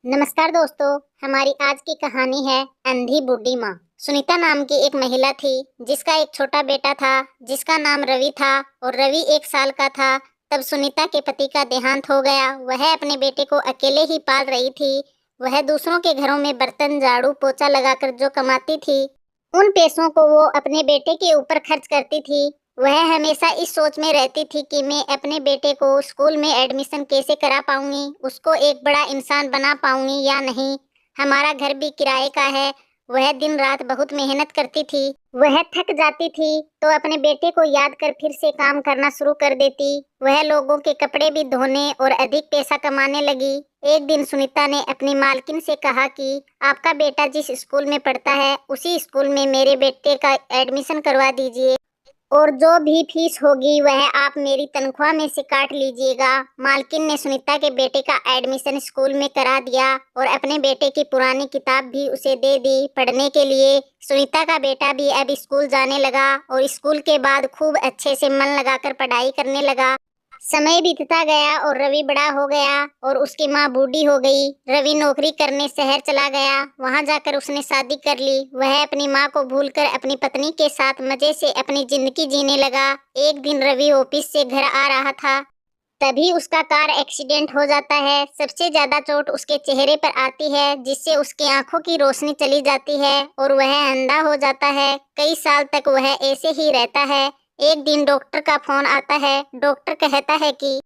नमस्कार दोस्तों, हमारी आज की कहानी है अंधी बूढ़ी माँ। सुनीता नाम की एक महिला थी जिसका एक छोटा बेटा था जिसका नाम रवि था और रवि 1 साल का था। तब सुनीता के पति का देहांत हो गया। वह अपने बेटे को अकेले ही पाल रही थी। वह दूसरों के घरों में बर्तन झाड़ू पोछा लगाकर जो कमाती थी, उन पैसों को वो अपने बेटे के ऊपर खर्च करती थी। वह हमेशा इस सोच में रहती थी कि मैं अपने बेटे को स्कूल में एडमिशन कैसे करा पाऊंगी, उसको एक बड़ा इंसान बना पाऊंगी या नहीं। हमारा घर भी किराए का है। वह दिन रात बहुत मेहनत करती थी। वह थक जाती थी तो अपने बेटे को याद कर फिर से काम करना शुरू कर देती। वह लोगों के कपड़े भी धोने और अधिक पैसा कमाने लगी। एक दिन सुनीता ने अपनी मालकिन से कहा कि आपका बेटा जिस स्कूल में पढ़ता है उसी स्कूल में मेरे बेटे का एडमिशन करवा दीजिए और जो भी फीस होगी वह आप मेरी तनख्वाह में से काट लीजिएगा। मालकिन ने सुनीता के बेटे का एडमिशन स्कूल में करा दिया और अपने बेटे की पुरानी किताब भी उसे दे दी पढ़ने के लिए। सुनीता का बेटा भी अब स्कूल जाने लगा और स्कूल के बाद खूब अच्छे से मन लगाकर पढ़ाई करने लगा। समय बीतता गया और रवि बड़ा हो गया और उसकी माँ बूढ़ी हो गई। रवि नौकरी करने शहर चला गया। वहां जाकर उसने शादी कर ली। वह अपनी माँ को भूलकर अपनी पत्नी के साथ मजे से अपनी जिंदगी जीने लगा। एक दिन रवि ऑफिस से घर आ रहा था, तभी उसका कार एक्सीडेंट हो जाता है। सबसे ज्यादा चोट उसके चेहरे पर आती है जिससे उसकी आंखों की रोशनी चली जाती है और वह अंधा हो जाता है। कई साल तक वह ऐसे ही रहता है। एक दिन डॉक्टर का फोन आता है। डॉक्टर कहता है कि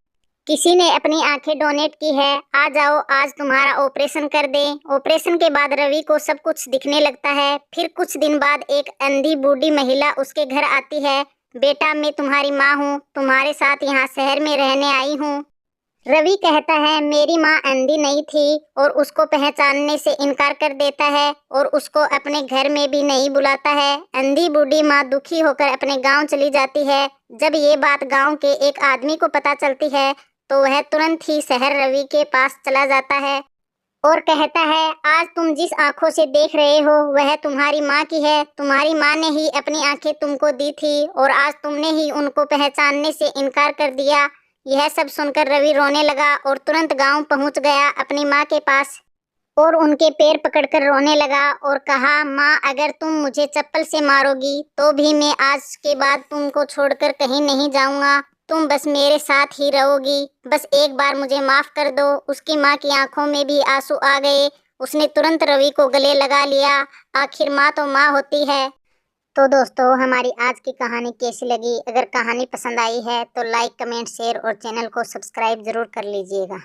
किसी ने अपनी आंखें डोनेट की है, आ जाओ आज तुम्हारा ऑपरेशन कर दे। ऑपरेशन के बाद रवि को सब कुछ दिखने लगता है। फिर कुछ दिन बाद एक अंधी बूढ़ी महिला उसके घर आती है। बेटा, मैं तुम्हारी माँ हूँ, तुम्हारे साथ यहाँ शहर में रहने आई हूँ। रवि कहता है मेरी माँ अंधी नहीं थी और उसको पहचानने से इनकार कर देता है और उसको अपने घर में भी नहीं बुलाता है। अंधी बूढ़ी माँ दुखी होकर अपने गांव चली जाती है। जब ये बात गांव के एक आदमी को पता चलती है तो वह तुरंत ही शहर रवि के पास चला जाता है और कहता है आज तुम जिस आंखों से देख रहे हो वह तुम्हारी माँ की है। तुम्हारी माँ ने ही अपनी आंखें तुमको दी थी और आज तुमने ही उनको पहचानने से इनकार कर दिया। यह सब सुनकर रवि रोने लगा और तुरंत गांव पहुंच गया अपनी माँ के पास और उनके पैर पकड़कर रोने लगा और कहा, माँ अगर तुम मुझे चप्पल से मारोगी तो भी मैं आज के बाद तुमको छोड़कर कहीं नहीं जाऊंगा। तुम बस मेरे साथ ही रहोगी। बस एक बार मुझे माफ कर दो। उसकी माँ की आंखों में भी आंसू आ गए। उसने तुरंत रवि को गले लगा लिया। आखिर माँ तो माँ होती है। तो दोस्तों, हमारी आज की कहानी कैसी लगी? अगर कहानी पसंद आई है तो लाइक कमेंट शेयर और चैनल को सब्सक्राइब जरूर कर लीजिएगा।